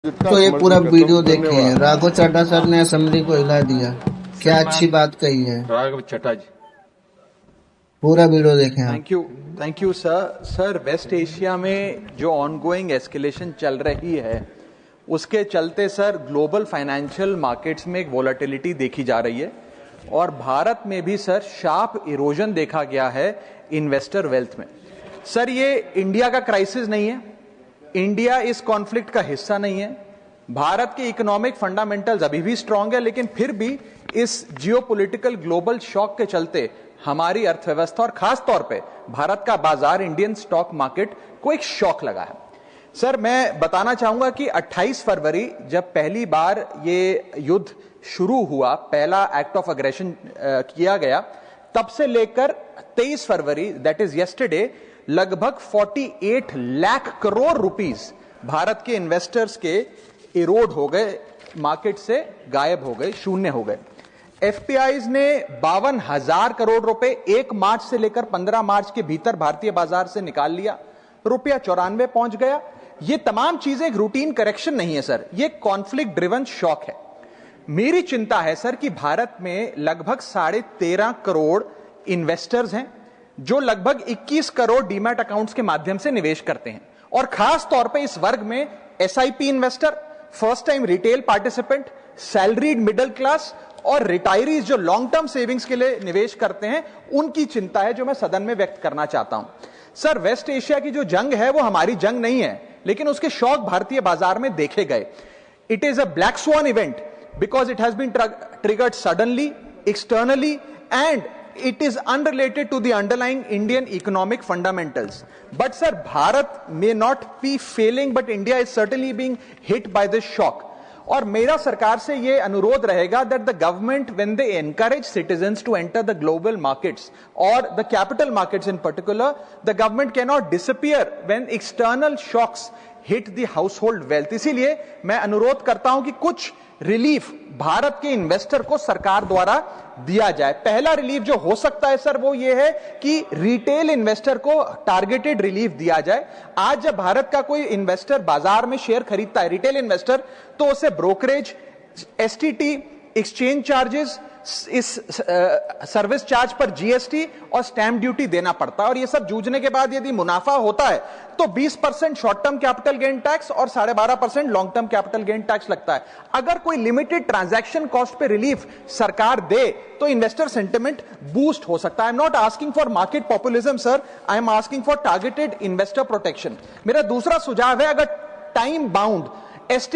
तो ये पूरा वीडियो देखें। राघव चड्ढा सर ने असेंबली को हिला दिया। क्या अच्छी बात कही है। राघव चड्ढा जी, पूरा वीडियो देखें आप। Thank you sir. West Asia में जो ऑनगोइंग एस्केलेशन चल रही है उसके चलते सर ग्लोबल फाइनेंशियल मार्केट्स में एक वोलेटिलिटी देखी जा रही है और भारत में भी सर शार्प इरोजन देखा गया है इन्वेस्टर वेल्थ में। सर ये इंडिया का क्राइसिस नहीं है, इंडिया इस कॉन्फ्लिक्ट का हिस्सा नहीं है, भारत के इकोनॉमिक फंडामेंटल्स अभी भी स्ट्रांग है, लेकिन फिर भी इस जियोपॉलिटिकल ग्लोबल शॉक के चलते हमारी अर्थव्यवस्था और खास तौर पे भारत का बाजार, इंडियन स्टॉक मार्केट को एक शॉक लगा है। सर मैं बताना चाहूंगा कि 28 फरवरी जब पहली बार ये युद्ध शुरू हुआ, पहला एक्ट ऑफ अग्रेशन किया गया, तब से लेकर 23 फरवरी दैट इज यस्टरडे लगभग 48 लाख करोड़ रुपीस भारत के इन्वेस्टर्स के इरोड हो गए, मार्केट से गायब हो गए, शून्य हो गए। एफपीआईज ने 52,000 करोड़ रुपए 1 मार्च से लेकर 15 मार्च के भीतर भारतीय बाजार से निकाल लिया, रुपया 94 पहुंच गया। ये तमाम चीजें एक रूटीन करेक्शन नहीं है सर, ये कॉन्फ्लिक्ट ड्रिवन शॉक है। मेरी चिंता है सर कि भारत में लगभग 13.5 करोड़ इन्वेस्टर्स हैं जो लगभग 21 करोड़ डीमैट अकाउंट्स के माध्यम से निवेश करते हैं, और खास तौर पे इस वर्ग में SIP investor, first time retail participant, salaried middle class और रिटायरीज जो लॉन्ग टर्म सेविंग्स के लिए निवेश करते हैं, उनकी चिंता है जो मैं सदन में व्यक्त करना चाहता हूं। सर वेस्ट एशिया की जो जंग है वो हमारी जंग नहीं है, लेकिन उसके शौक भारतीय बाजार में देखे गए। It is a black swan event because it has been triggered suddenly, externally, and it is unrelated to the underlying Indian economic fundamentals. But sir, Bharat may not be failing, but India is certainly being hit by this shock. और मेरा सरकार से ये अनुरोध रहेगा that the government, when they encourage citizens to enter the global markets or the capital markets in particular, the government cannot disappear when external shocks hit the household wealth. इसीलिए मैं अनुरोध करता हूं कि कुछ रिलीफ भारत के इन्वेस्टर को सरकार द्वारा दिया जाए। पहला रिलीफ जो हो सकता है सर वो ये है कि रिटेल इन्वेस्टर को टारगेटेड रिलीफ दिया जाए। आज जब भारत का कोई इन्वेस्टर बाजार में शेयर खरीदता है, रिटेल इन्वेस्टर, तो उसे ब्रोकरेज, एसटीटी, एक्सचेंज चार्जेस, इस सर्विस चार्ज पर जीएसटी और स्टैंप ड्यूटी देना पड़ता है, और ये सब जूझने के बाद यदि मुनाफा होता है तो 20% short term capital gain tax और 12.5% long term capital gain tax लगता है। अगर कोई लिमिटेड ट्रांजैक्शन कॉस्ट पे रिलीफ सरकार दे तो इन्वेस्टर सेंटिमेंट बूस्ट हो सकता है। I am not asking for market populism sir, I am asking for targeted investor protection. मेरा दूसरा सुझाव है, अगर टाइम बाउंड एसटी